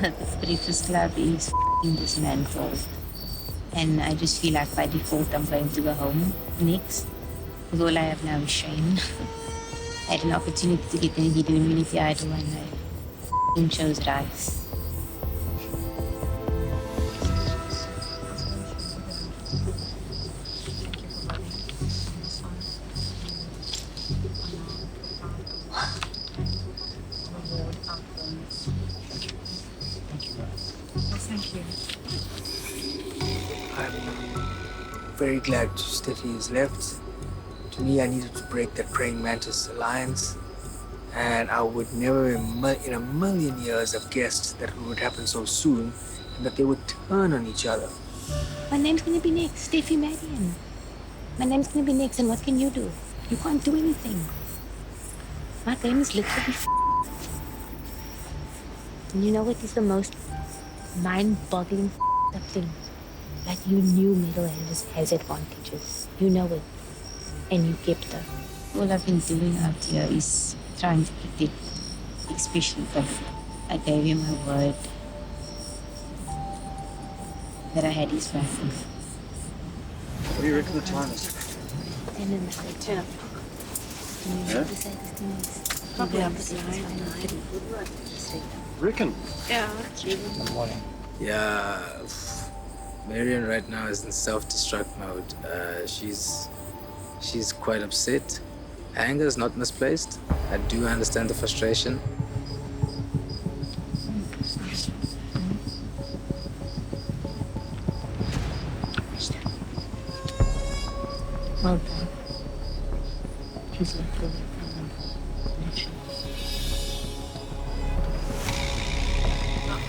The Breakfast Club is f***ing dismantled. And I just feel like by default I'm going to go home next. Because all I have now is shame. I had an opportunity to get in the Community Idol and I f***ing chose rice. Thank you. I'm very glad Steffi has left. To me, I needed to break that praying mantis alliance. And I would never in a million years have guessed that it would happen so soon and that they would turn on each other. My name's gonna be next, Steffi Marion. My name's gonna be next, and what can you do? You can't do anything. My game is literally And you know what is the most mind-boggling thing? Like you knew Middle Handers has advantages. You know it. And you kept them. All I've been doing out here is trying to protect, especially because I gave you my word that I had his back. What do you reckon the time is? 10 in the night. 10 o'clock. Can you Yeah? say this thing is? Probably up to 9. Reckon? Yeah. Good morning. Yeah, Marion right now is in self-destruct mode. She's quite upset. Anger is not misplaced. I do understand the frustration. Well done. She's like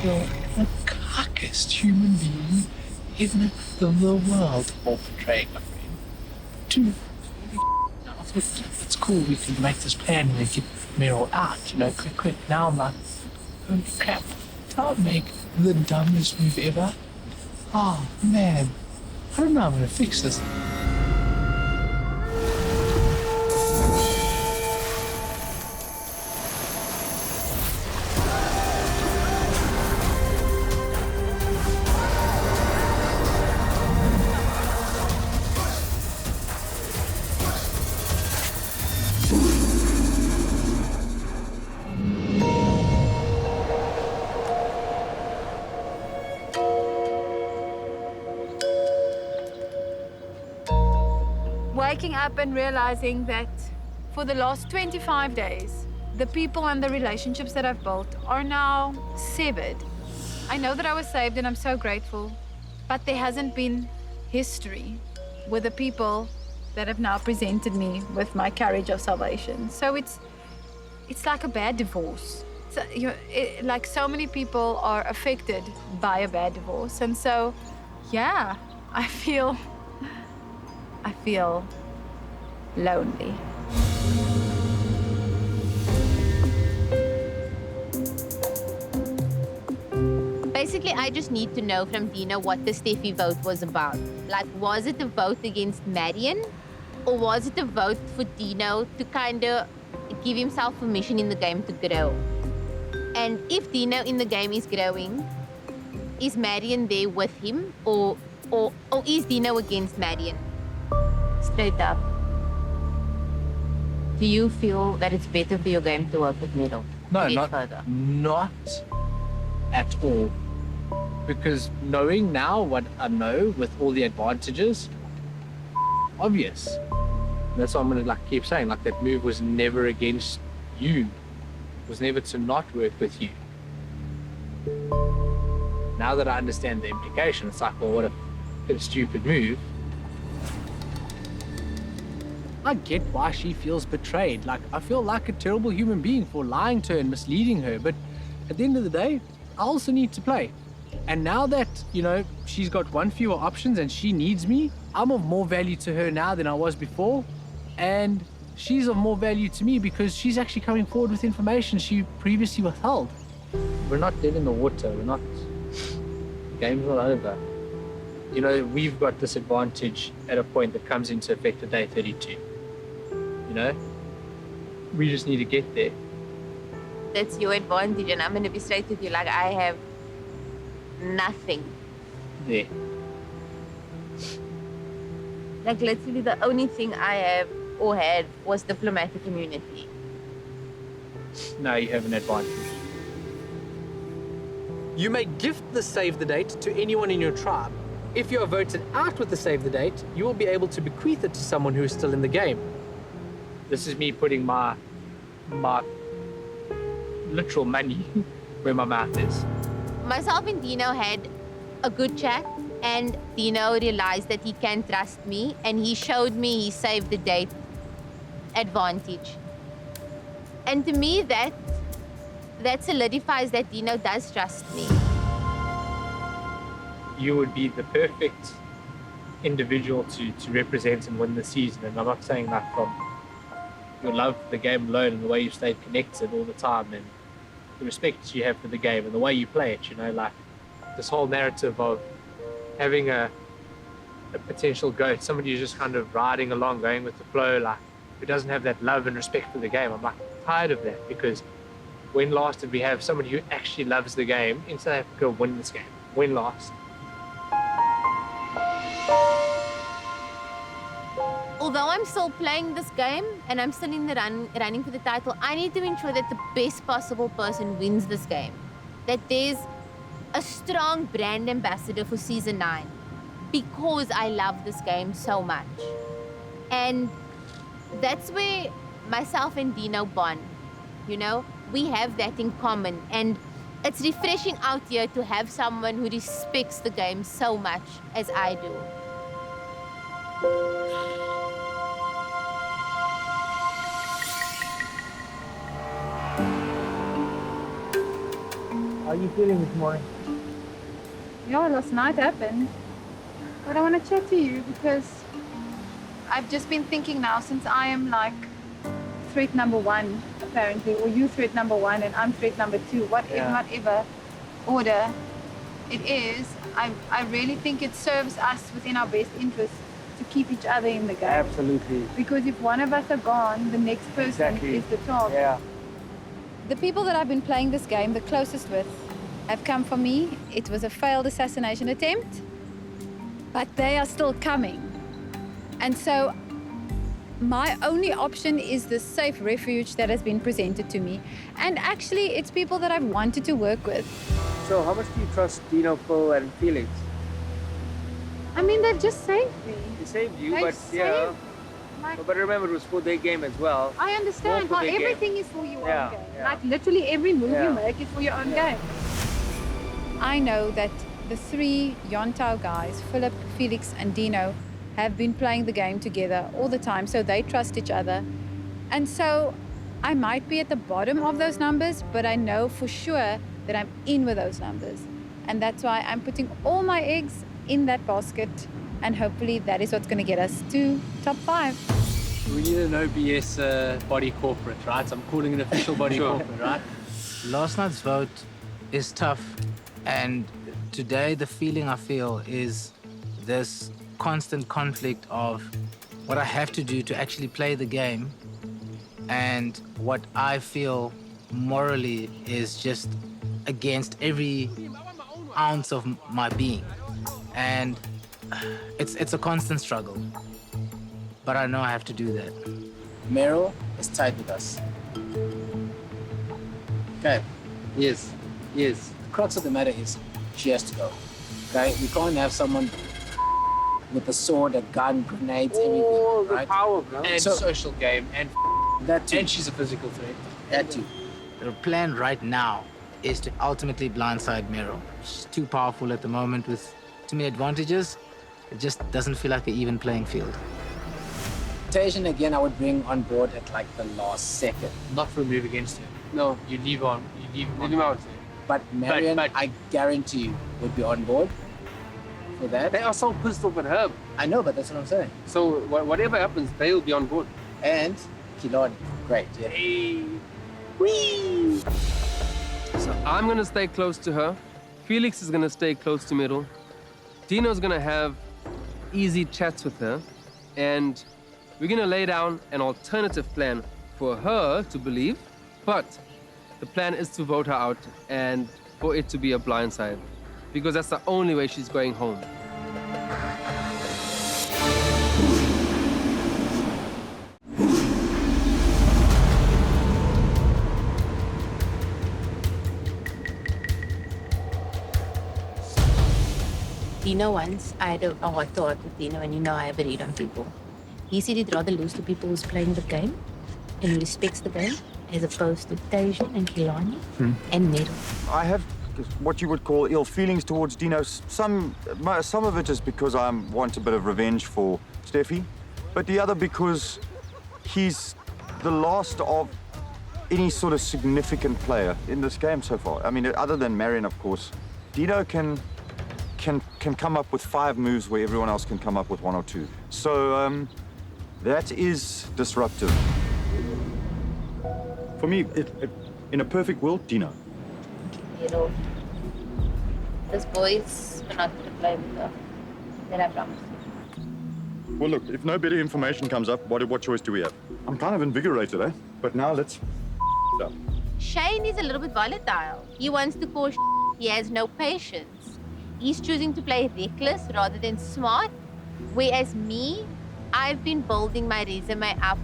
You're the cuckest human being in the world for betraying a friend. Dude, I thought, it's cool, we can make this plan and then get Meryl out, quick. Now I'm like, holy crap, did I make the dumbest move ever? Oh, man, I don't know how I'm gonna fix this. Waking up and realizing that for the last 25 days, the people and the relationships that I've built are now severed. I know that I was saved and I'm so grateful, but there hasn't been history with the people that have now presented me with my carriage of salvation. So it's like a bad divorce. So, like so many people are affected by a bad divorce. And so, yeah, I feel lonely. Basically, I just need to know from Dina what the Steffi vote was about. Like, was it a vote against Marion? Or was it a vote for Dino to kind of give himself permission in the game to grow? And if Dino in the game is growing, is Marion there with him? Or is Dino against Marion? Straight up. Do you feel that it's better for your game to work with Middle? No, Get not further? not at all. Because knowing now what I know with all the advantages, obvious. That's what I'm gonna keep saying. That move was never against you. It was never to not work with you. Now that I understand the implication, it's like, well, what a stupid move. I get why she feels betrayed. I feel like a terrible human being for lying to her and misleading her. But at the end of the day, I also need to play. And now that, she's got one fewer options and she needs me, I'm of more value to her now than I was before. And she's of more value to me because she's actually coming forward with information she previously withheld. We're not dead in the water. We're not... The game's not over. We've got this advantage at a point that comes into effect at day 32. We just need to get there. That's your advantage, and I'm going to be straight with you. I have nothing. There. Like literally the only thing I have or had was diplomatic immunity. Now you have an advantage. You may gift the save the date to anyone in your tribe. If you are voted out with the save the date, you will be able to bequeath it to someone who is still in the game. This is me putting my literal money where my mouth is. Myself and Dino had a good chat, and Dino realized that he can trust me, and he showed me his save the date advantage. And to me, that solidifies that Dino does trust me. You would be the perfect individual to represent and win the season. And I'm not saying that from your love for the game alone and the way you stayed connected all the time and the respect you have for the game and the way you play it, you know, like this whole narrative of having a potential goat, somebody who's just kind of riding along, going with the flow, like who doesn't have that love and respect for the game. I'm like tired of that, because when last did we have somebody who actually loves the game in South Africa win this game? When last? Although I'm still playing this game and I'm still in the running for the title, I need to ensure that the best possible person wins this game. That there's a strong brand ambassador for Season 9, because I love this game so much. And that's where myself and Dino bond, you know? We have that in common, and it's refreshing out here to have someone who respects the game so much as I do. How are you feeling this morning? Yeah, last night happened. But I want to chat to you because I've just been thinking now, since I am like threat number 1, apparently, or you threat number 1 and I'm threat number 2, whatever order it is, I really think it serves us within our best interest to keep each other in the game. Absolutely. Because if one of us are gone, the next person is the target. Yeah. The people that I've been playing this game the closest with have come for me. It was a failed assassination attempt, but they are still coming. And so my only option is the safe refuge that has been presented to me. And actually, it's people that I've wanted to work with. So how much do you trust Dino, Phil, and Felix? I mean, they've just saved me. They saved you, They've but yeah. saved, like, But remember, it was for their game as well. I understand. More Well, for their everything game. is for your Yeah, own game. yeah. Like, literally every move Yeah. you make is for your own game. I know that the 3 Yontao guys, Philip, Felix, and Dino, have been playing the game together all the time, so they trust each other. And so I might be at the bottom of those numbers, but I know for sure that I'm in with those numbers. And that's why I'm putting all my eggs in that basket, and hopefully that is what's going to get us to top 5. We need a no BS body corporate, right? I'm calling it official body corporate, right? Last night's vote is tough, and today the feeling I feel is this constant conflict of what I have to do to actually play the game and what I feel morally is just against every ounce of my being. And it's a constant struggle, but I know I have to do that. Meryl is tied with us. Okay. Yes. Yes. The crux of the matter is she has to go. Okay? We can't have someone with a sword, a gun, grenades, everything. The right? power, bro. And So- social game, and That too. and she's a physical threat. That too. The plan right now is to ultimately blindside Meryl. She's too powerful at the moment with too many advantages. It just doesn't feel like an even playing field. Tajan again, I would bring on board at like the last second. Not for a move against her. No. You leave him Leave him out. But Marion, but- I guarantee you, would be on board for that. They are so pissed off at her. I know, but that's what I'm saying. So whatever happens, they'll be on board. And Kilon, great, yeah. So I'm gonna stay close to her. Felix is gonna stay close to Meryl. Dino's gonna have easy chats with her. And we're gonna lay down an alternative plan for her to believe. But the plan is to vote her out and for it to be a blindside. because that's the only way she's going home. Dino once, I had a heart-to-heart with Dino, and you know I have a read on people. He said he'd rather lose to people who's playing the game and who respects the game, as opposed to Tasia and Kilani and Metal. I have what you would call ill feelings towards Dino. Some of it is because I want a bit of revenge for Steffi, but the other because he's the last of any sort of significant player in this game so far. I mean, other than Marion, of course, Dino can come up with 5 moves where everyone else can come up with 1 or 2. So that is disruptive. For me, in a perfect world, Dino. You know, this boys are not going to play with her. That I promise. Well, look, if no better information comes up, what choice do we have? I'm kind of invigorated, eh? But now let's up. Shane is a little bit volatile. He wants to cause he has no patience. He's choosing to play reckless rather than smart. Whereas me, I've been building my resume up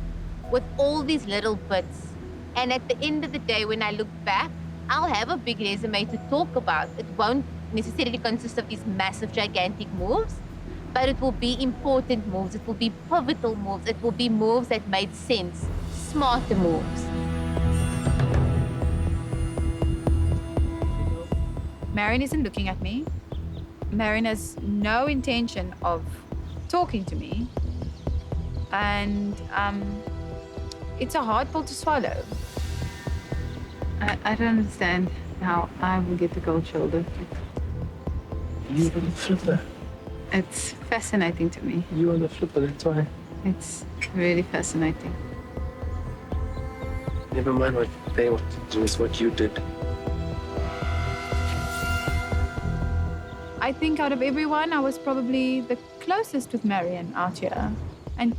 with all these little bits. And at the end of the day, when I look back, I'll have a big resume to talk about. It won't necessarily consist of these massive, gigantic moves, but it will be important moves. It will be pivotal moves. It will be moves that made sense, smarter moves. Marion isn't looking at me. Marion has no intention of talking to me. And it's a hard pill to swallow. I don't understand how I will get the cold shoulder. You on the flipper. It's fascinating to me. You on the flipper, that's why. It's really fascinating. Never mind what they want to do, it's what you did. I think out of everyone, I was probably the closest with Marion out here. And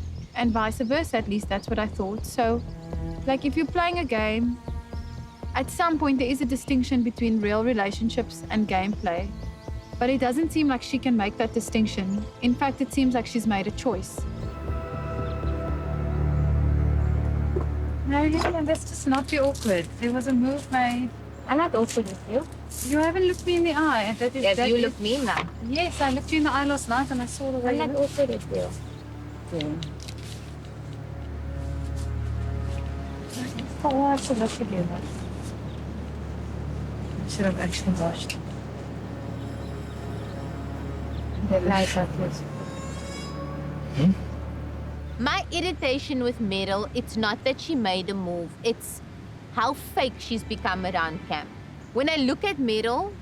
vice versa, at least that's what I thought. So, like, if you're playing a game, at some point there is a distinction between real relationships and gameplay. But it doesn't seem like she can make that distinction. In fact, it seems like she's made a choice. Marion, let's just not be awkward. There was a move made. I'm not awkward with you. You haven't looked me in the eye. And that is, Have that you is- looked me in now? Yes, I looked you in the eye last night and I saw the way I'm you not looked. awkward with you. Oh, I should look at you. I should have actually washed. The light up was. My irritation with Meryl, it's not that she made a move. It's how fake she's become around camp. When I look at Meryl,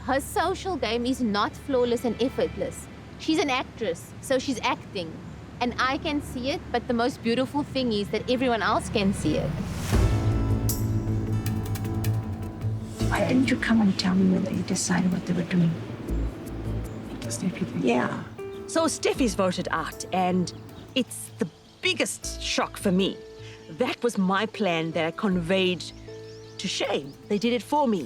her social game is not flawless and effortless. She's an actress, so she's acting. And I can see it, but the most beautiful thing is that everyone else can see it. Why didn't you come and tell me whether you decided what they were doing? Yeah. So Steffi's voted out, and it's the biggest shock for me. That was my plan that I conveyed to Shane. They did it for me.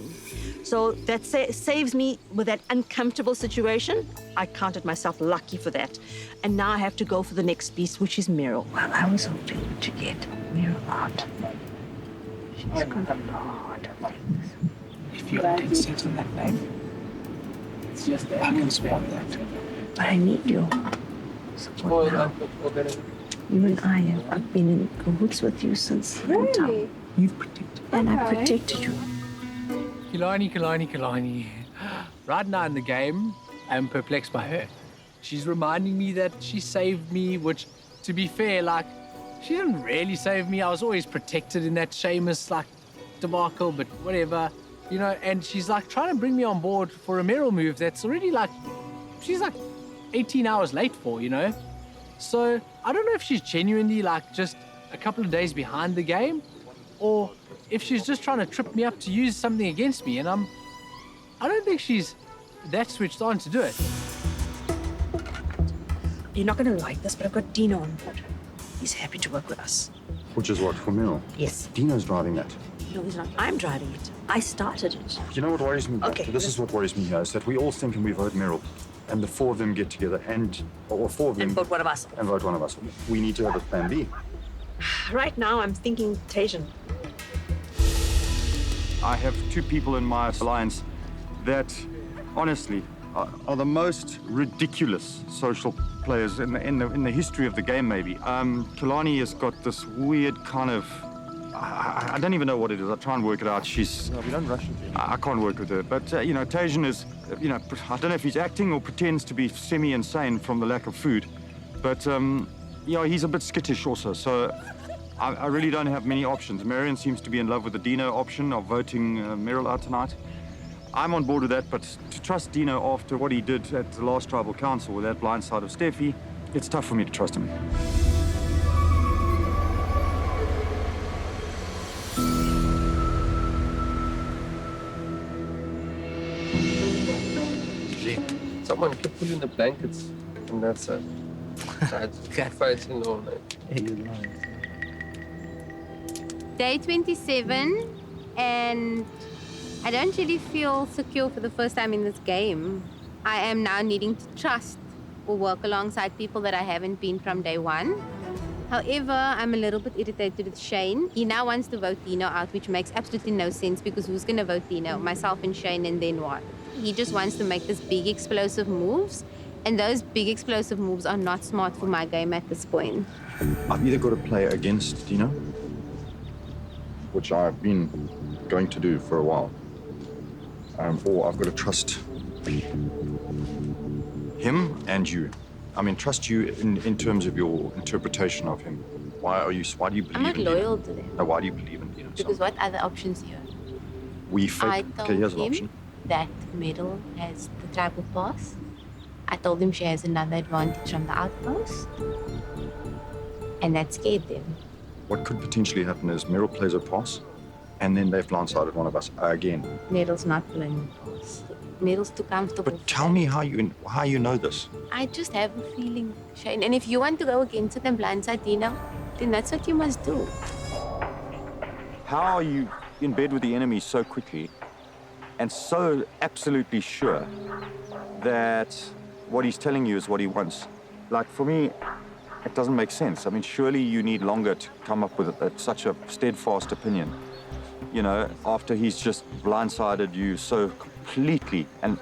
So that saves me with that uncomfortable situation. I counted myself lucky for that. And now I have to go for the next piece, which is Meryl. Well, I was hoping to get Meryl out. She's got a lot of things. If you can settle that name, it's just that I can spell that. But I need you. Support now. You and I have been in cahoots with you since time. You've protected. And I protected you. Kilani. Right now in the game, I'm perplexed by her. She's reminding me that she saved me, which, to be fair, like, she didn't really save me. I was always protected in that Seamus, like, debacle, but whatever. You know, and she's, like, trying to bring me on board for a Meryl move that's already, like, she's, like, 18 hours late for, you know? So, I don't know if she's genuinely, like, just a couple of days behind the game, or if she's just trying to trip me up to use something against me, and I don't think she's that switched on to do it. You're not going to like this, but I've got Dino on board. He's happy to work with us. Which is what, for Meryl? Yes. Dino's driving that. No, he's not. I'm driving it. I started it. You know what worries me? Okay, This is what worries me here, is that we all think and we vote Meryl. And the four of them get together or four of them... And vote one of us. And vote one of us. We need to have a plan B. Right now, I'm thinking Tajan. I have two people in my alliance that, honestly, are the most ridiculous social players in the history of the game, maybe. Kalani has got this weird kind of... I don't even know what it is. I try and work it out. She's... No, we don't rush into it. I can't work with her. But, you know, Tajan is, you know, I don't know if he's acting or pretends to be semi-insane from the lack of food. But, you know, he's a bit skittish also. So I really don't have many options. Marion seems to be in love with the Dino option of voting Meryl out tonight. I'm on board with that, but to trust Dino after what he did at the last tribal council with that blindside of Steffi, it's tough for me to trust him. Someone kept pulling the blankets on that side. I had fighting all night. Day 27, and I don't really feel secure for the first time in this game. I am now needing to trust or work alongside people that I haven't been from day one. However, I'm a little bit irritated with Shane. He now wants to vote Dino out, which makes absolutely no sense because who's going to vote Dino? Myself and Shane, and then what? He just wants to make this big explosive moves, and those big explosive moves are not smart for my game at this point. I've either got to play against Dino, which I've been going to do for a while, or I've got to trust him and you. I mean, trust you in terms of your interpretation of him. Why do you believe I'm not in loyal Dino? to them. No, why do you believe in Dino? Because what other options here? We fake. I told Okay, here's an him option. that Meryl has the tribal pass. I told him she has another advantage from the outpost. And that scared them. What could potentially happen is Meryl plays a pass, and then they've blindsided one of us again. Meryl's not playing the pass. Meryl's too comfortable. But tell me how you know this. I just have a feeling, Shane. And if you want to go against it and blindside Dino, then that's what you must do. How are you in bed with the enemy so quickly and so absolutely sure that what he's telling you is what he wants? Like, for me, it doesn't make sense. I mean, surely you need longer to come up with such a steadfast opinion. You know, after he's just blindsided you so completely. And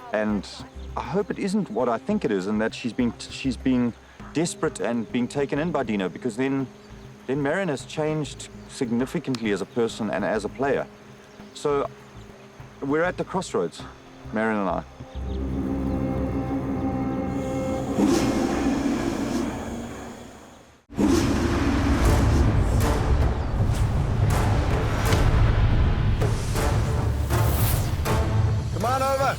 I hope it isn't what I think it is, and that she's being desperate and being taken in by Dino, because then Marion has changed significantly as a person and as a player. So we're at the crossroads, Marion and I. Come on over.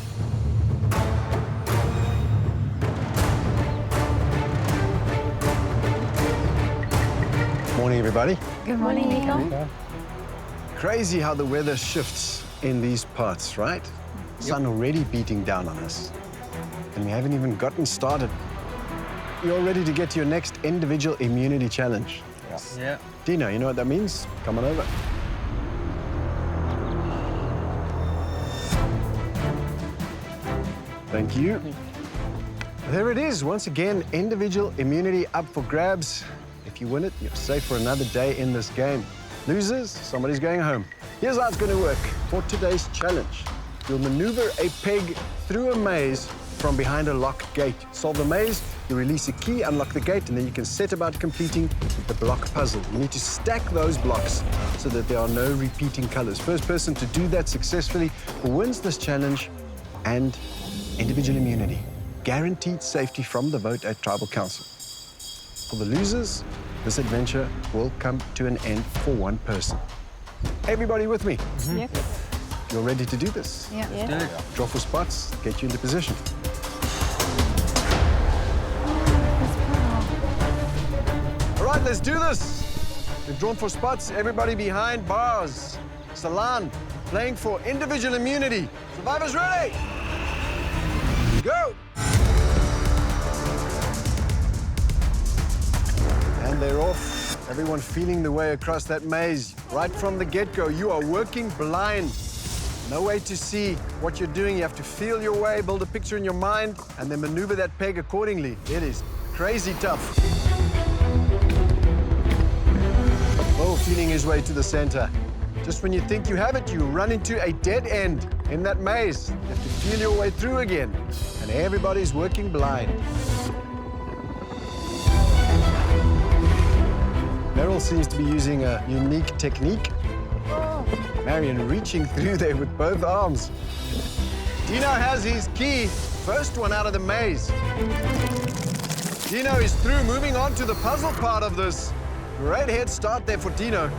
Morning, everybody. Good morning, Nico. Crazy how the weather shifts in these parts, right? Sun already beating down on us. And we haven't even gotten started. You're all ready to get to your next individual immunity challenge. Yeah. Dino, you know what that means? Come on over. Thank you. There it is. Once again, individual immunity up for grabs. If you win it, you're safe for another day in this game. Losers, somebody's going home. Here's how it's going to work for today's challenge. You'll maneuver a peg through a maze from behind a locked gate. Solve the maze, you release a key, unlock the gate, and then you can set about completing the block puzzle. You need to stack those blocks so that there are no repeating colors. First person to do that successfully wins this challenge and individual immunity. Guaranteed safety from the vote at Tribal Council. For the losers, this adventure will come to an end for one person. Everybody with me? Yep. You're ready to do this? Yeah. Draw for spots, get you into position. All right, let's do this. We've drawn for spots. Everybody behind bars. Salan, playing for individual immunity. Survivors ready? Go! And they're off. Everyone feeling the way across that maze. Right from the get-go, you are working blind. No way to see what you're doing. You have to feel your way, build a picture in your mind, and then maneuver that peg accordingly. It is crazy tough. Oh, feeling his way to the center. Just when you think you have it, you run into a dead end in that maze. You have to feel your way through again, and everybody's working blind. Meryl seems to be using a unique technique. Marion reaching through there with both arms. Dino has his key. First one out of the maze. Dino is through, moving on to the puzzle part of this. Great head start there for Dino.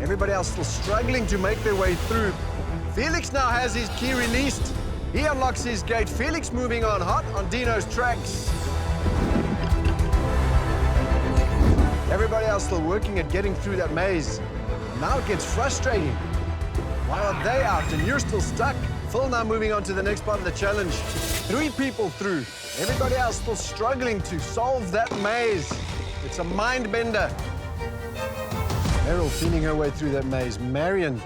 Everybody else still struggling to make their way through. Felix now has his key released. He unlocks his gate. Felix moving on hot on Dino's tracks. Everybody else still working at getting through that maze. Now it gets frustrating. Why are they out and you're still stuck? Phil now moving on to the next part of the challenge. 3 people through. Everybody else still struggling to solve that maze. It's a mind bender. Meryl feeling her way through that maze. Marion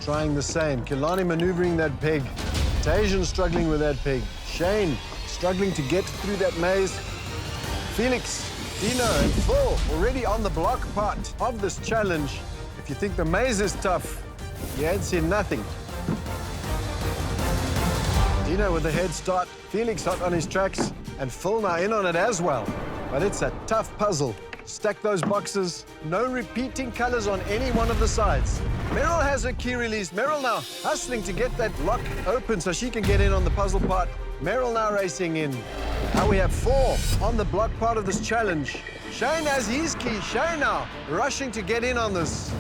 trying the same. Kilani maneuvering that peg. Tajan struggling with that peg. Shane struggling to get through that maze. Felix, Dino, and Phil already on the block part of this challenge. If you think the maze is tough, you ain't seen nothing. Dino with a head start. Felix hot on his tracks. And Phil now in on it as well. But it's a tough puzzle. Stack those boxes. No repeating colors on any one of the sides. Meryl has her key released. Meryl now hustling to get that lock open so she can get in on the puzzle part. Meryl now racing in. Now we have 4 on the block part of this challenge. Shane has his key. Shane now rushing to get in on this.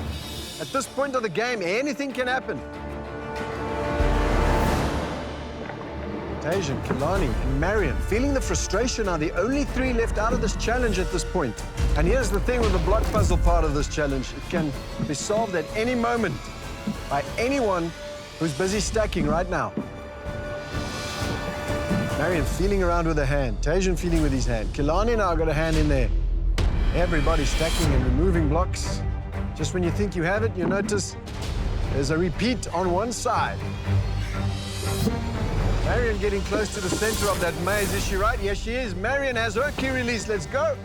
At this point of the game, anything can happen. Tajan, Kilani, and Marion feeling the frustration are the only 3 left out of this challenge at this point. And here's the thing with the block puzzle part of this challenge. It can be solved at any moment by anyone who's busy stacking right now. Marion feeling around with a hand. Tajan feeling with his hand. Kilani now got a hand in there. Everybody stacking and removing blocks. Just when you think you have it, you notice there's a repeat on one side. Marion getting close to the center of that maze. Is she right? Yes, she is. Marion has her key release. Let's go.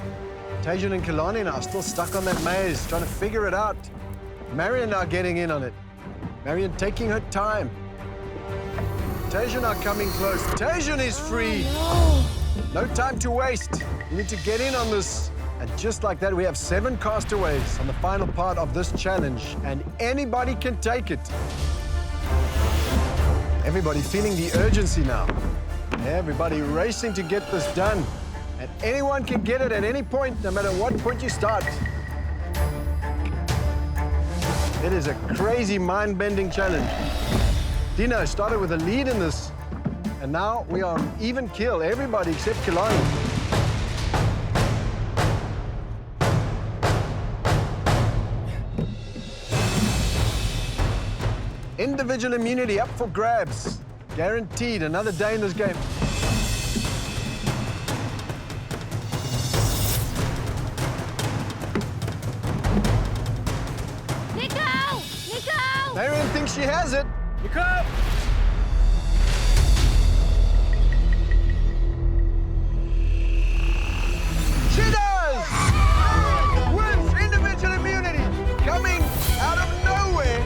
Tajan and Kilani now still stuck on that maze, trying to figure it out. Marion now getting in on it. Marion taking her time. Tajan now coming close. Tajan is free. No time to waste. You need to get in on this. And just like that, we have 7 castaways on the final part of this challenge. And anybody can take it. Everybody feeling the urgency now. Everybody racing to get this done. And anyone can get it at any point, no matter what point you start. It is a crazy, mind-bending challenge. Dino started with a lead in this. And now we are on even kill, everybody except Kilani. Individual immunity up for grabs. Guaranteed another day in this game. Nico! Nico! Marion thinks she has it. Nico! She does! Wins individual immunity. Coming out of nowhere.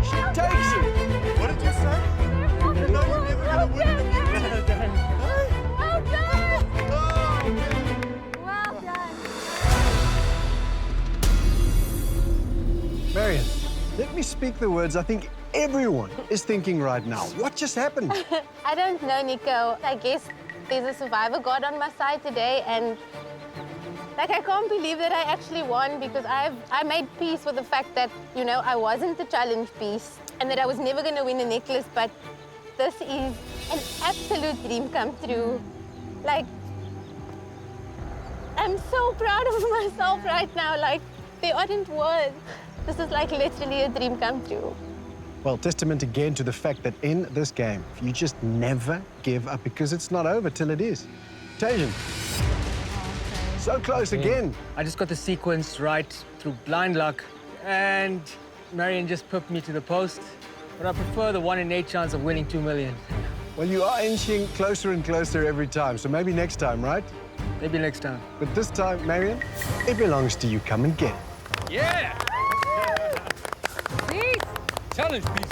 She takes it. What did you say? You know you're never gonna win the game. Well done! Well done! Marion, let me speak the words I think everyone is thinking right now. What just happened? I don't know, Nico. I guess there's a survivor god on my side today, and like I can't believe that I actually won because I made peace with the fact that, you know, I wasn't the challenge piece and that I was never gonna win a necklace, but this is an absolute dream come true. Like, I'm so proud of myself right now. Like, there aren't words. This is like literally a dream come true. Well, testament again to the fact that in this game, you just never give up because it's not over till it is. Tajan. So close again. I just got the sequence right through blind luck, and Marion just put me to the post. but I prefer the 1 in 8 chance of winning 2 million. Well, you are inching closer and closer every time, so maybe next time, right? Maybe next time. But this time, Marion, it belongs to you. Come and get it. Yeah! Please. Challenge, please.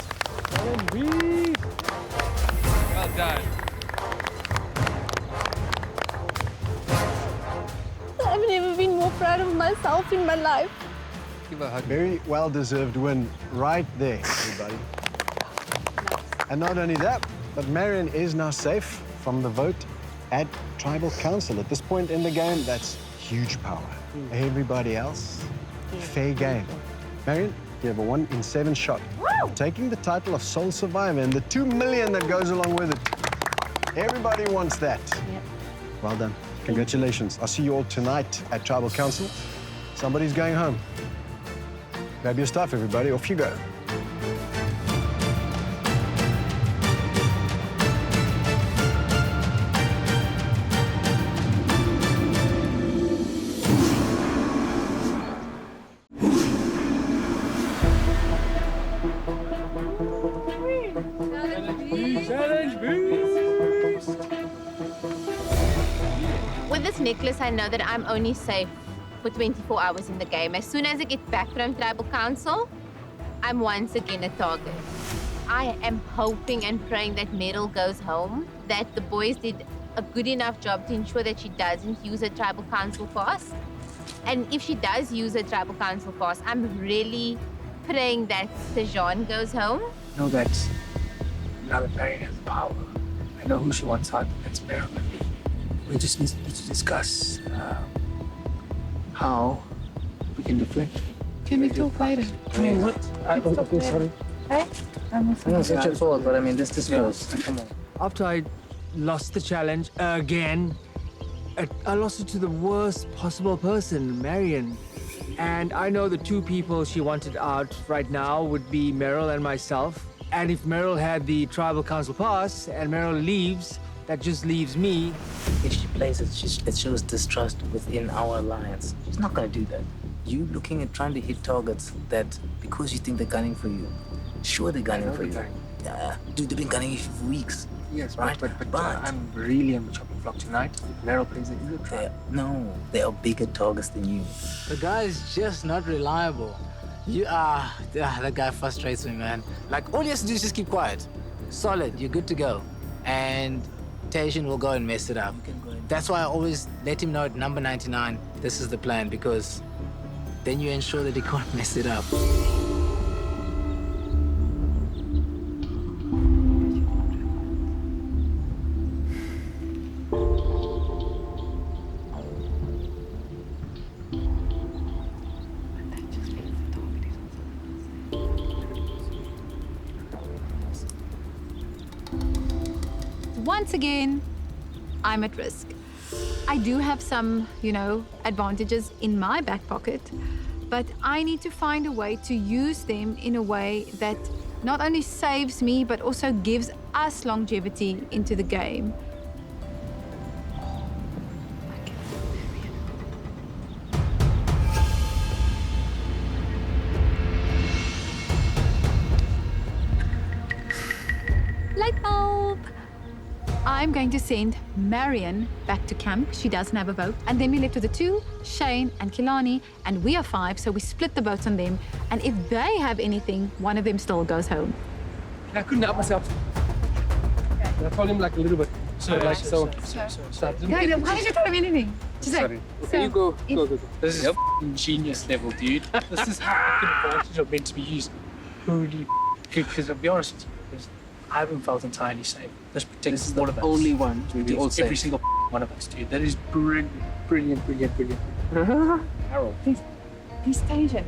Challenge, please. Well done. I've never been more proud of myself in my life. Give a hug. Very well-deserved win right there, everybody. And not only that, but Marion is now safe from the vote at Tribal Council. At this point in the game, that's huge power. Everybody else, fair game. Marion, you have a 1 in 7 shot. Taking the title of sole survivor and the 2 million that goes along with it. Everybody wants that. Yep. Well done. Congratulations. I'll see you all tonight at Tribal Council. Somebody's going home. Grab your stuff, everybody. Off you go. With this necklace, I know that I'm only safe for 24 hours in the game. As soon as I get back from Tribal Council, I'm once again a target. I am hoping and praying that Meryl goes home, that the boys did a good enough job to ensure that she doesn't use her Tribal Council pass. And if she does use her Tribal Council pass, I'm really praying that Tejan goes home. Know that now that Marion has power, I know who she wants out. That's Meryl. We just need to discuss how we can deflect. Can we talk later? I mean, what? Okay, sorry. Hey? No, it's not your fault, but I mean, this goes. Come on. After I lost the challenge again, I lost it to the worst possible person, Marion. And I know the 2 people she wanted out right now would be Meryl and myself. And if Meryl had the Tribal Council pass and Meryl leaves, that just leaves me. If she plays it, it shows distrust within our alliance. She's not gonna do that. You looking at trying to hit targets that, because you think they're gunning for you, sure they're gunning for you. Dude, they've been gunning you for weeks. Yes, right? but I'm really on the chopping block tonight. If Meryl plays it, you try. No, they are bigger targets than you. The guy is just not reliable. That guy frustrates me, man. Like, all he has to do is just keep quiet. Solid, you're good to go. And Tajan will go and mess it up. That's why I always let him know at number 99, this is the plan, because then you ensure that he can't mess it up. Once again, I'm at risk. I do have some, advantages in my back pocket, but I need to find a way to use them in a way that not only saves me, but also gives us longevity into the game. Light bulb! I'm going to send Marion back to camp. She doesn't have a vote. And then we left with the 2, Shane and Kilani, and we are 5, so we split the votes on them. And if they have anything, one of them still goes home. I couldn't help myself. I told him like a little bit. Guys, why did you tell him anything? Sorry. So, You go. This is f***ing genius level, dude. This is how advantage are meant to be used. Holy because I'll be honest with you, I haven't felt entirely safe. This protects all of us. Only one. Protects all every safe. single one of us, dude. That is brilliant. Harold. he's Tajan.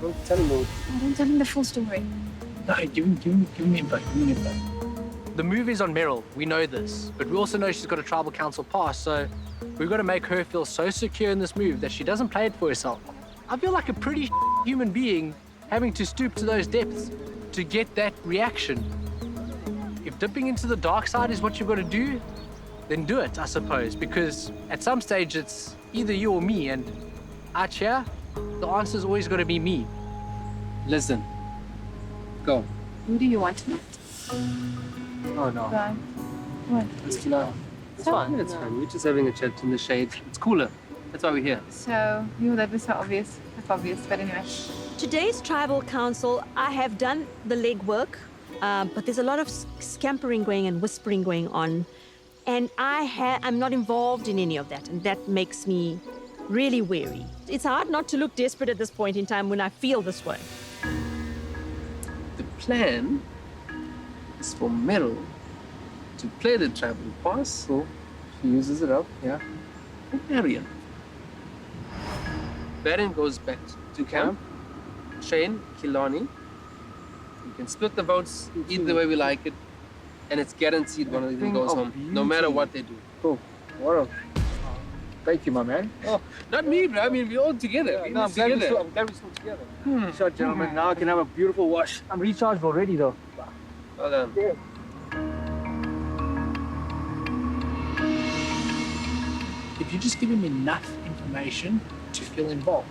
Don't tell him all. I don't tell him the full story. No, give me info. The move is on Meryl. We know this. But we also know she's got a tribal council pass, so we've got to make her feel so secure in this move that she doesn't play it for herself. I feel like a pretty human being having to stoop to those depths to get that reaction. If dipping into the dark side is what you've got to do, then do it, I suppose, because at some stage it's either you or me, and out here, the answer's always got to be me. Listen, go. Who do you want tonight? Oh, no. What? It's fine. It's fine. It's fine. We're just having a chat in the shade. It's cooler. That's why we're here. So, that was so obvious. That's obvious, but anyway. Today's tribal council, I have done the legwork, but there's a lot of scampering going and whispering going on. And I'm not involved in any of that, and that makes me really weary. It's hard not to look desperate at this point in time when I feel this way. The plan is for Meryl to play the tribal pass, so she uses it up, yeah, for Marion. Baron goes back to camp. Shane, Kilani. We can split the votes either way we like it, and it's guaranteed one of them goes home, no matter what they do. Cool. Wow. Thank you, my man. Oh, not me, bro. I mean, we're all together. Yeah, no, I'm glad we're still together. Shut, gentlemen. Now I can have a beautiful wash. I'm recharged already, though. Well done. Yeah. If you just give him enough information to feel involved.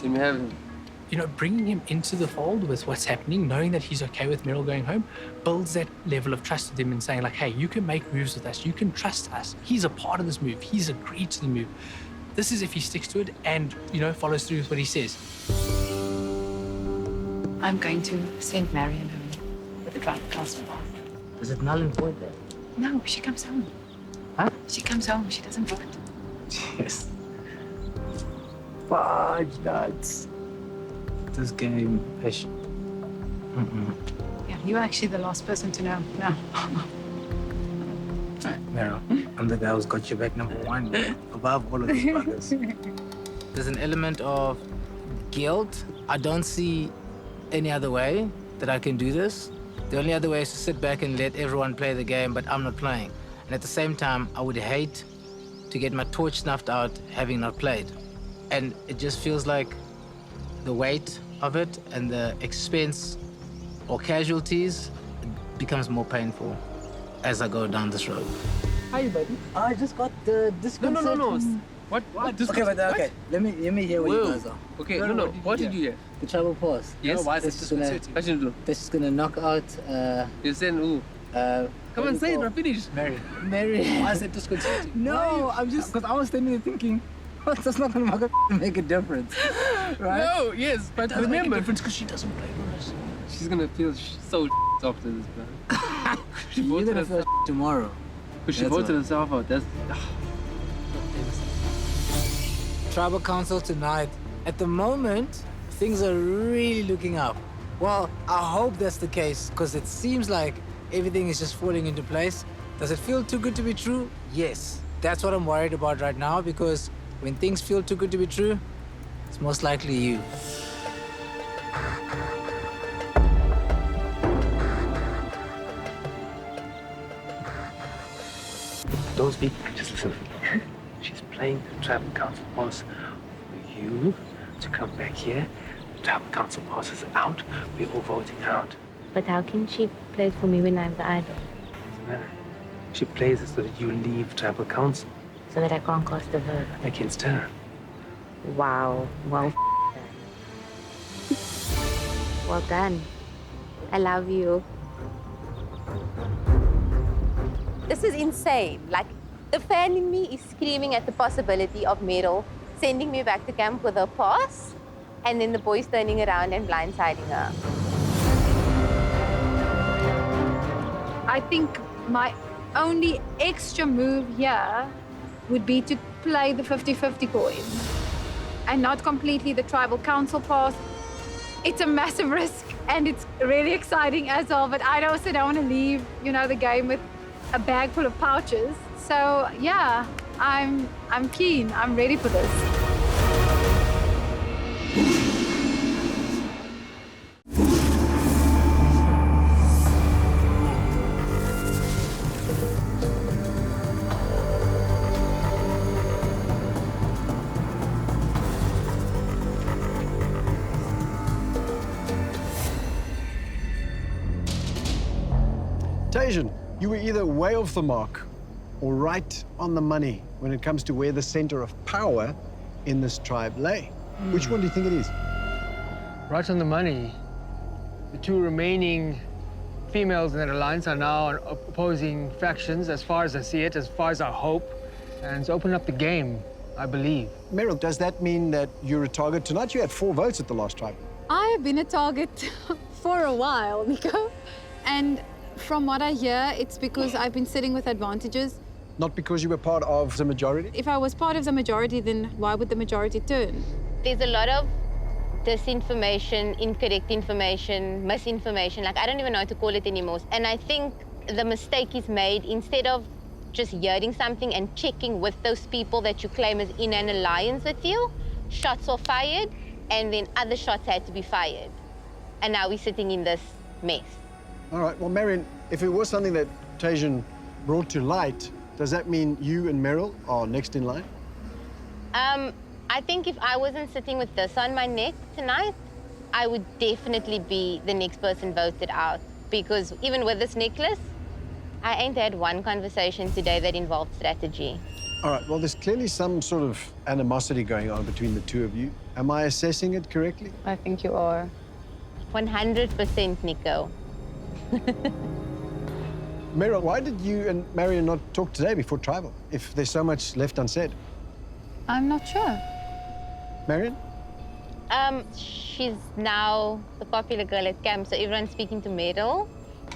Then we have him. You know, bringing him into the fold with what's happening, knowing that he's okay with Meryl going home, builds that level of trust with him and saying like, hey, you can make moves with us. You can trust us. He's a part of this move. He's agreed to the move. This is if he sticks to it and, you know, follows through with what he says. I'm going to send Marion home with the tribal council pass. Is it null and void there? No, she comes home. Huh? She comes home. She doesn't vote. Yes. Fudge nuts. This game, ish. Yeah, you're actually the last person to know now. Meryl, I'm the guy who's got your back number one, above all of these buggers. There's an element of guilt. I don't see any other way that I can do this. The only other way is to sit back and let everyone play the game, but I'm not playing. And at the same time, I would hate to get my torch snuffed out having not played. And it just feels like the weight of it and the expense or casualties becomes more painful as I go down this road. Hi, buddy. I just got the disconcerting... No. What? Okay, but okay. Let me hear what you guys are. Okay, no. What did you hear? The tribal pause. Yes. No, why is it That's just gonna- disconcerting? What should you do? That's just gonna knock out. You said who? Come on, say it, bro. Finish. Mary. Why is it disconcerting? No, I'm just because I was standing there thinking, that's not gonna make a difference, right? No, yes, but Doesn't make a remember, difference because she doesn't play for us. she's gonna feel so after this, bro. She You're voted gonna feel herself. tomorrow. Because she That's voted why. herself out. That's. Tribal Council tonight. At the moment, things are really looking up. Well, I hope that's the case, because it seems like everything is just falling into place. Does it feel too good to be true? Yes. That's what I'm worried about right now, because when things feel too good to be true, it's most likely you. Don't speak, just listen. She's playing the tribal council boss for you to come back here. The tribal council boss is out. We're all voting out. But how can she play for me when I'm the idol? Doesn't matter. She plays it so that you leave tribal council So that I can't cast a vote. against her. Wow. Well well done. I love you. This is insane. Like, the fan in me is screaming at the possibility of Meryl sending me back to camp with her pass, and then the boys turning around and blindsiding her. I think my only extra move here would be to play the 50-50 coin and not completely the tribal council pass. It's a massive risk and it's really exciting as well, but I also don't want to leave, the game with a bag full of pouches. So yeah, I'm keen. I'm ready for this. Tajan, you were either way off the mark or right on the money when it comes to where the center of power in this tribe lay. Which one do you think it is? Right on the money. The two remaining females in that alliance are now on opposing factions, as far as I see it, as far as I hope. And it's opened up the game, I believe. Meryl, does that mean that you're a target tonight? You had 4 votes at the last tribal. I have been a target for a while, Nico. And from what I hear, it's because I've been sitting with advantages. Not because you were part of the majority? If I was part of the majority, then why would the majority turn? There's a lot of disinformation, incorrect information, misinformation. Like, I don't even know how to call it anymore. And I think the mistake is made, instead of just hearing something and checking with those people that you claim is in an alliance with you, shots were fired, and then other shots had to be fired. And now we're sitting in this mess. All right, well, Marion, if it was something that Tajan brought to light, does that mean you and Meryl are next in line? I think if I wasn't sitting with this on my neck tonight, I would definitely be the next person voted out. Because even with this necklace, I ain't had one conversation today that involved strategy. All right, well, there's clearly some sort of animosity going on between the two of you. Am I assessing it correctly? I think you are. 100%, Nico. Meryl, why did you and Marion not talk today before tribal, if there's so much left unsaid? I'm not sure. Marion? She's now the popular girl at camp, so everyone's speaking to Meryl.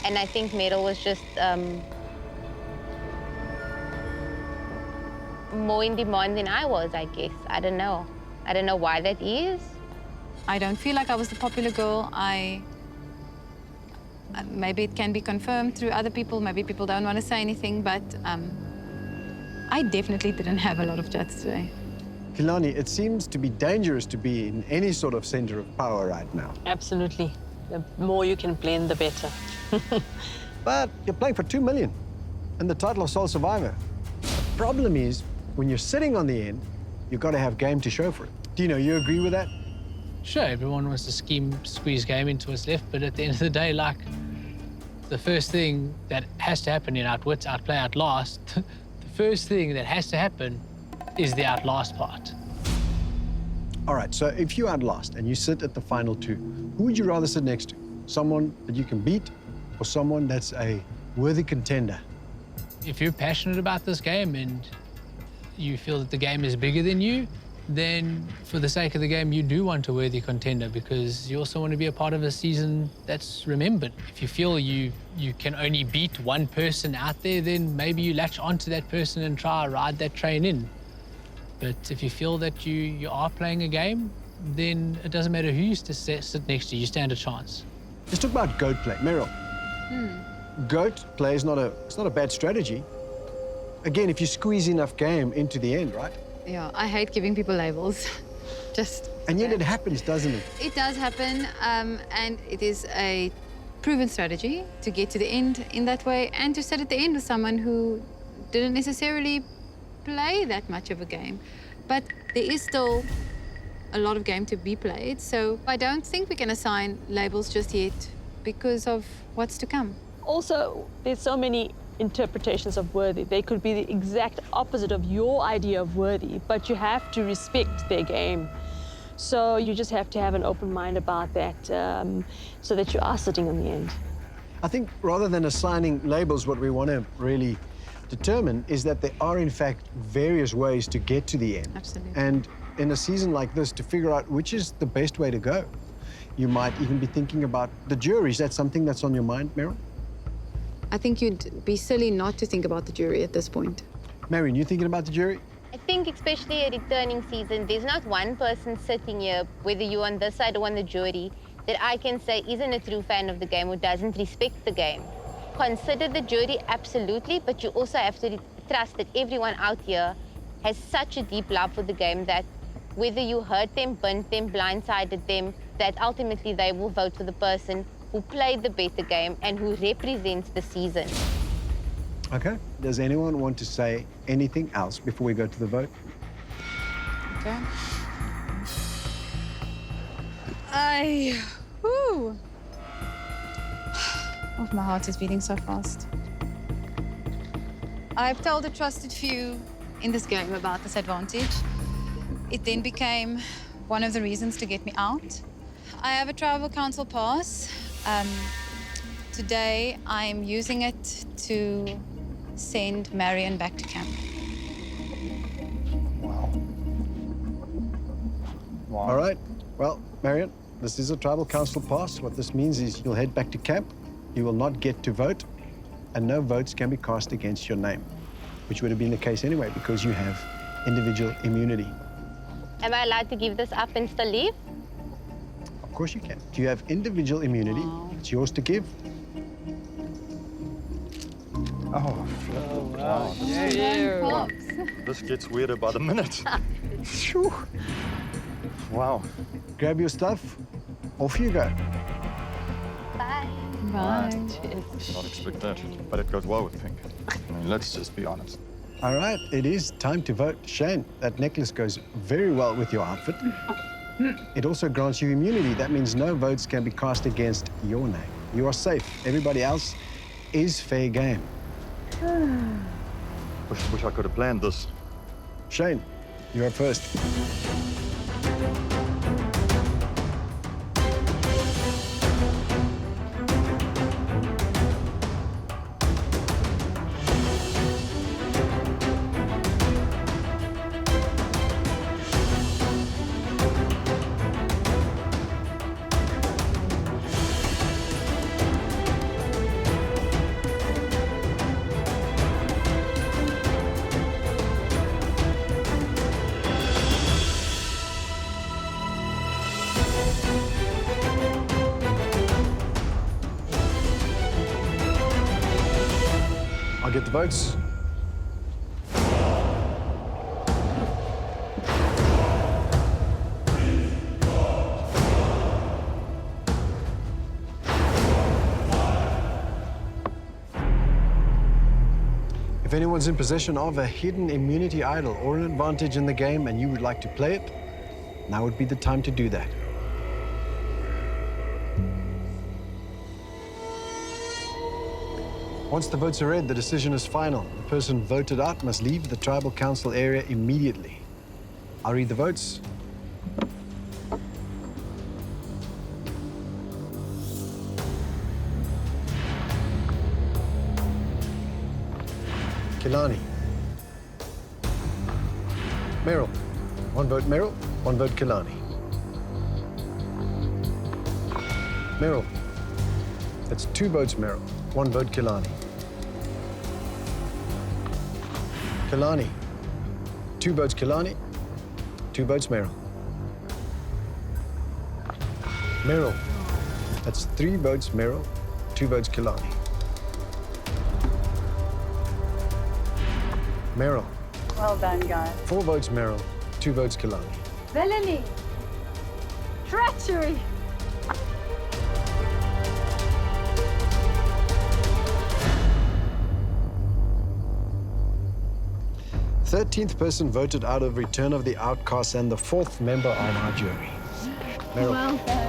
And I think Meryl was just more in demand than I was, I guess. I don't know. I don't know why that is. I don't feel like I was the popular girl. Maybe it can be confirmed through other people. Maybe people don't want to say anything, but I definitely didn't have a lot of chats today. Kilani, it seems to be dangerous to be in any sort of center of power right now. Absolutely. The more you can blend, the better. But you're playing for 2 million and the title of sole survivor. The problem is, when you're sitting on the end, you've got to have game to show for it. Dino, you agree with that? Sure, everyone wants to squeeze game into what's left, but at the end of the day, like, the first thing that has to happen in outwit, outplay, outlast, the first thing that has to happen is the outlast part. All right, so if you outlast and you sit at the final 2, who would you rather sit next to? Someone that you can beat or someone that's a worthy contender? If you're passionate about this game and you feel that the game is bigger than you, then for the sake of the game, you do want a worthy contender because you also want to be a part of a season that's remembered. If you feel you can only beat one person out there, then maybe you latch onto that person and try to ride that train in. But if you feel that you are playing a game, then it doesn't matter who you sit next to, you stand a chance. Let's talk about goat play. Meryl, goat play is not a bad strategy. Again, if you squeeze enough game into the end, right? Yeah, I hate giving people labels. And yet it happens, doesn't it? It does happen, and it is a proven strategy to get to the end in that way and to sit at the end with someone who didn't necessarily play that much of a game. But there is still a lot of game to be played, so I don't think we can assign labels just yet because of what's to come. Also, there's so many interpretations of worthy. They could be the exact opposite of your idea of worthy, but you have to respect their game. So you just have to have an open mind about that so that you are sitting on the end. I think rather than assigning labels, what we want to really determine is that there are, in fact, various ways to get to the end. Absolutely. And in a season like this, to figure out which is the best way to go. You might even be thinking about the jury. Is that something that's on your mind, Meryl? I think you'd be silly not to think about the jury at this point. Marion, you thinking about the jury? I think especially a returning season, there's not one person sitting here, whether you're on this side or on the jury, that I can say isn't a true fan of the game or doesn't respect the game. Consider the jury, absolutely, but you also have to trust that everyone out here has such a deep love for the game that whether you hurt them, burnt them, blindsided them, that ultimately they will vote for the person who played the better game and who represents the season. Okay. Does anyone want to say anything else before we go to the vote? Okay. Whew. Oh, my heart is beating so fast. I've told a trusted few in this game about this advantage. It then became one of the reasons to get me out. I have a tribal council pass. Today, I'm using it to send Marion back to camp. All right. Well, Marion, this is a tribal council pass. What this means is you'll head back to camp. You will not get to vote, and no votes can be cast against your name, which would have been the case anyway because you have individual immunity. Am I allowed to give this up and still leave? Of course you can. You have individual immunity. It's yours to give. Oh, wow. This gets weirder by the minute. Phew. Wow. Grab your stuff. Off you go. Bye. Not expect that, but it goes well with pink. I mean, let's just be honest. All right, it is time to vote. Shane, that necklace goes very well with your outfit. It also grants you immunity. That means no votes can be cast against your name. You are safe. Everybody else is fair game. Wish I could have planned this. Shane, you're up first. I'll get the votes. If anyone's in possession of a hidden immunity idol or an advantage in the game and you would like to play it, now would be the time to do that. Once the votes are read, the decision is final. The person voted out must leave the tribal council area immediately. I'll read the votes. Kilani. Meryl. 1 vote Meryl, 1 vote Kilani. Meryl. That's 2 votes Meryl, 1 vote Kilani. Kilani. 2 votes Kilani, 2 votes Meryl. Meryl. That's 3 votes Meryl, 2 votes Kilani. Meryl. Well done, guys. 4 votes Meryl, 2 votes Kilani. Villainy. Treachery. The 13th person voted out of Return of the Outcasts and the 4th member on our jury. Meryl. Well done.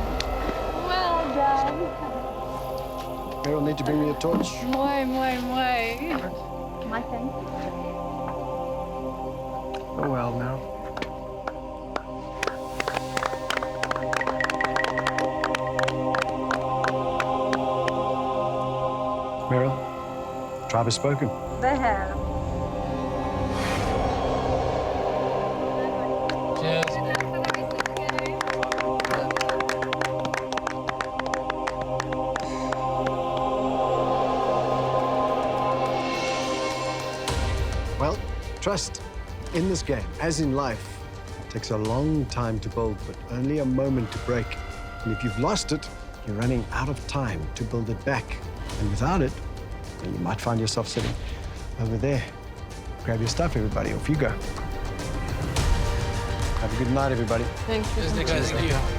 Well done. Meryl, need to bring me a torch? Moi. My thing. Oh, well, Meryl. Meryl, tribe has spoken. They have. Well, trust in this game, as in life, takes a long time to build, but only a moment to break. And if you've lost it, you're running out of time to build it back. And without it, well, you might find yourself sitting over there. Grab your stuff, everybody. Off you go. Have a good night, everybody. Thank you. Thank you.